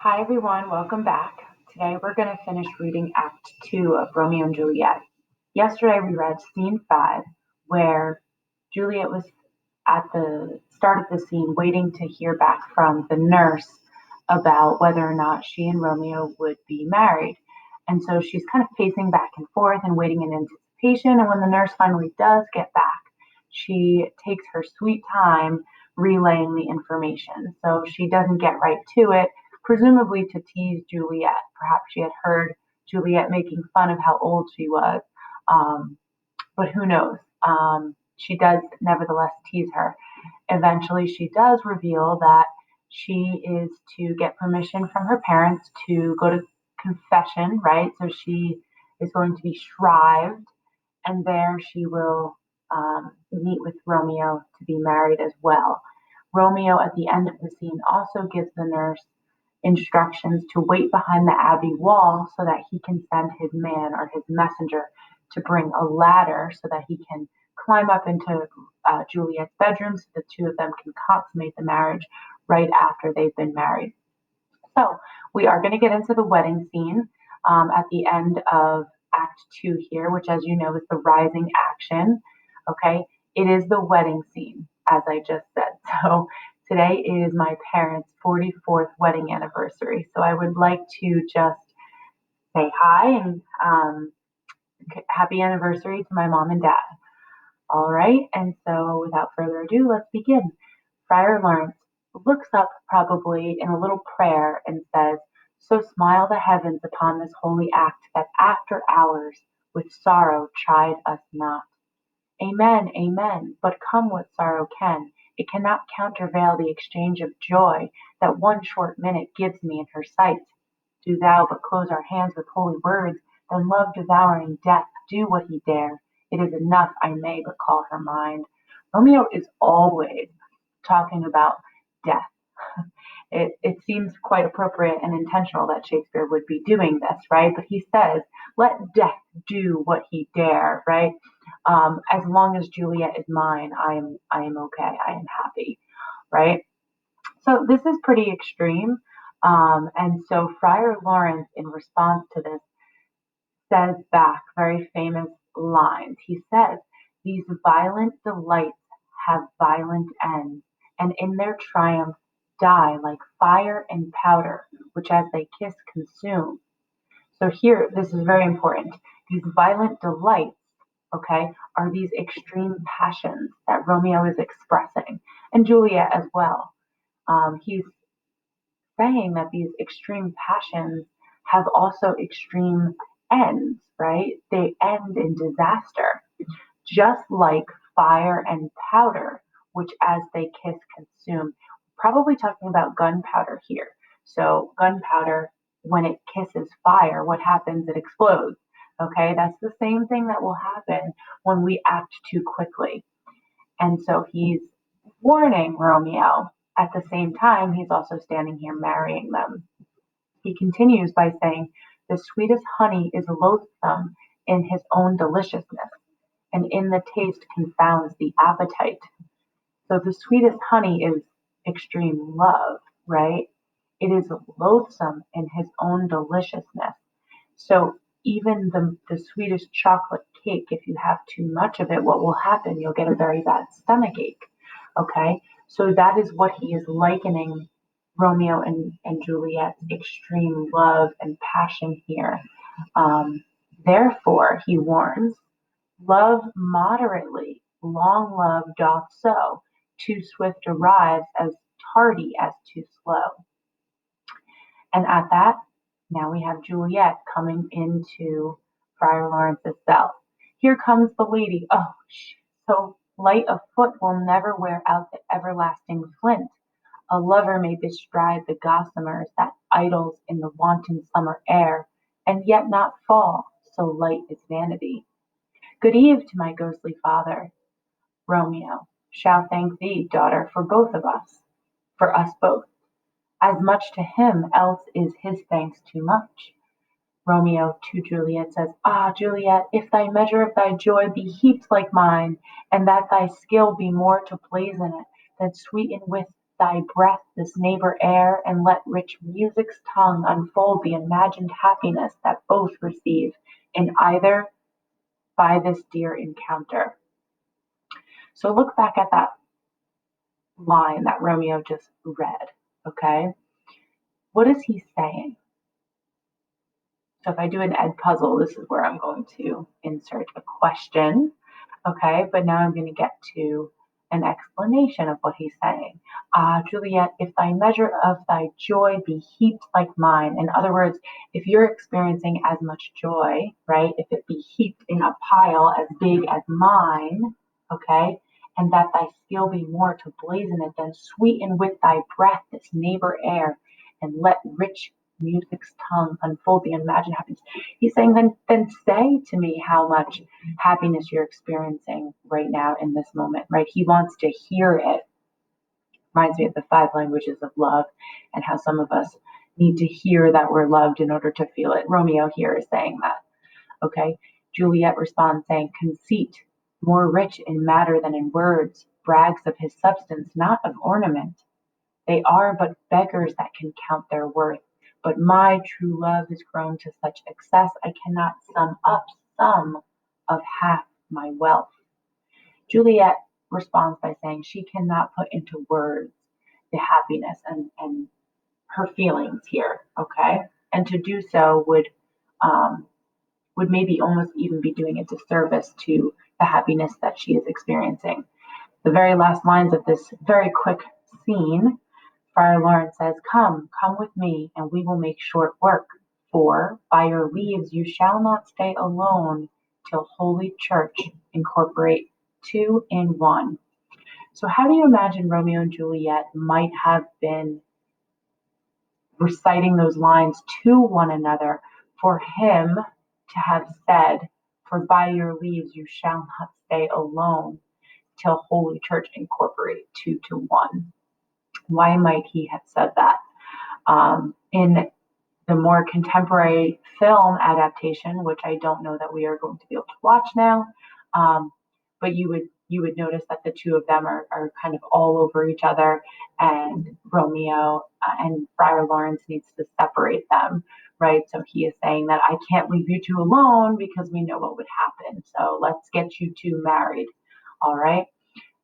Hi everyone, welcome back. Today we're going to finish reading Act 2 of Romeo and Juliet. Yesterday we read Scene 5, where Juliet was at the start of the scene waiting to hear back from the nurse about whether or not she and Romeo would be married. And so she's kind of pacing back and forth and waiting in anticipation. And when the nurse finally does get back, she takes her sweet time relaying the information. So she doesn't get right to it, presumably to tease Juliet. Perhaps she had heard Juliet making fun of how old she was, but who knows? She does nevertheless tease her. Eventually, she does reveal that she is to get permission from her parents to go to confession, right? So she is going to be shrived, and there she will meet with Romeo to be married as well. Romeo, at the end of the scene, also gives the nurse instructions to wait behind the abbey wall so that he can send his man or his messenger to bring a ladder so that he can climb up into Juliet's bedroom so the two of them can consummate the marriage right after they've been married. So we are going to get into the wedding scene at the end of Act 2 here, which, as you know, is the rising action. Okay, it is the wedding scene, as I just said. So today is my parents' 44th wedding anniversary. So I would like to just say hi and happy anniversary to my mom and dad. All right, and so without further ado, let's begin. Friar Lawrence looks up probably in a little prayer and says, "So smile the heavens upon this holy act, that after hours with sorrow chide us not." Amen, amen, but come what sorrow can, it cannot countervail the exchange of joy that one short minute gives me in her sight. Do thou but close our hands with holy words, then love devouring death do what he dare. It is enough I may but call her mind. Romeo is always talking about death. It seems quite appropriate and intentional that Shakespeare would be doing this, right? But he says, let death do what he dare, right? As long as Juliet is mine, I am okay. I am happy, right? So this is pretty extreme. And so Friar Lawrence, in response to this, says back very famous lines. He says, "These violent delights have violent ends, and in their triumph die like fire and powder, which as they kiss consume." So here, this is very important. These violent delights, okay, are these extreme passions that Romeo is expressing, and Juliet as well. He's saying that these extreme passions have also extreme ends, right? They end in disaster, just like fire and powder, which as they kiss consume. Probably talking about gunpowder here. So, gunpowder, when it kisses fire, what happens? It explodes. Okay, that's the same thing that will happen when we act too quickly. And so he's warning Romeo. At the same time, he's also standing here marrying them. He continues by saying, "The sweetest honey is loathsome in his own deliciousness, and in the taste confounds the appetite." So the sweetest honey is extreme love, right? It is loathsome in his own deliciousness. So even the sweetest chocolate cake, if you have too much of it, what will happen? You'll get a very bad stomach ache. Okay? So that is what he is likening Romeo and Juliet's extreme love and passion here. Um, Therefore, he warns, love moderately, long love doth so, too swift arrives as tardy as too slow. And at that, now we have Juliet coming into Friar Lawrence's cell. Here comes the lady. Oh, so light of foot will never wear out the everlasting flint. A lover may bestride the gossamers that idles in the wanton summer air, and yet not fall, so light is vanity. Good eve to my ghostly father. Romeo shall thank thee, daughter, for both of us, for us both. As much to him, else is his thanks too much. Romeo to Juliet says, "Ah, Juliet, if thy measure of thy joy be heaped like mine, and that thy skill be more to blazon it than sweeten with thy breath this neighbor air, and let rich music's tongue unfold the imagined happiness that both receive in either by this dear encounter. So look back at that line that Romeo just read, okay? What is he saying? So if I do an ed puzzle, this is where I'm going to insert a question, okay? But now I'm going to get to an explanation of what he's saying. Juliet, if thy measure of thy joy be heaped like mine, in other words, if you're experiencing as much joy, right, if it be heaped in a pile as big as mine, okay, and that thy skill be more to blazon it, then sweeten with thy breath this neighbor air, and let rich music's tongue unfold the imagined happiness. He's saying, then say to me how much happiness you're experiencing right now in this moment, right? He wants to hear it. Reminds me of the 5 languages of love and how some of us need to hear that we're loved in order to feel it. Romeo here is saying that, okay? Juliet responds saying, conceit, more rich in matter than in words, brags of his substance, not of ornament. They are but beggars that can count their worth. But my true love is grown to such excess, I cannot sum up some of half my wealth. Juliet responds by saying she cannot put into words the happiness and her feelings here, okay? And to do so would maybe almost even be doing a disservice to the happiness that she is experiencing. The very last lines of this very quick scene, Friar Lawrence says, come with me, and we will make short work. For by your leaves you shall not stay alone till Holy Church incorporate 2 in 1. So how do you imagine Romeo and Juliet might have been reciting those lines to one another for him to have said, for by your leaves you shall not stay alone till Holy Church incorporate 2 to 1? Why might he have said that? In the more contemporary film adaptation, which I don't know that we are going to be able to watch now, but you would notice that the two of them are kind of all over each other, and Romeo and Friar Lawrence needs to separate them, right? So he is saying that I can't leave you two alone because we know what would happen. So let's get you two married, all right?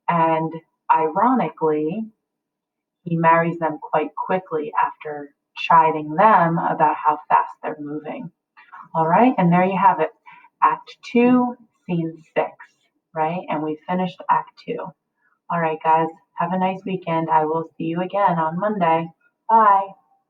And ironically, he marries them quite quickly after chiding them about how fast they're moving. All right, and there you have it. Act 2, Scene 6, right? And we finished Act 2. All right, guys, have a nice weekend. I will see you again on Monday. Bye.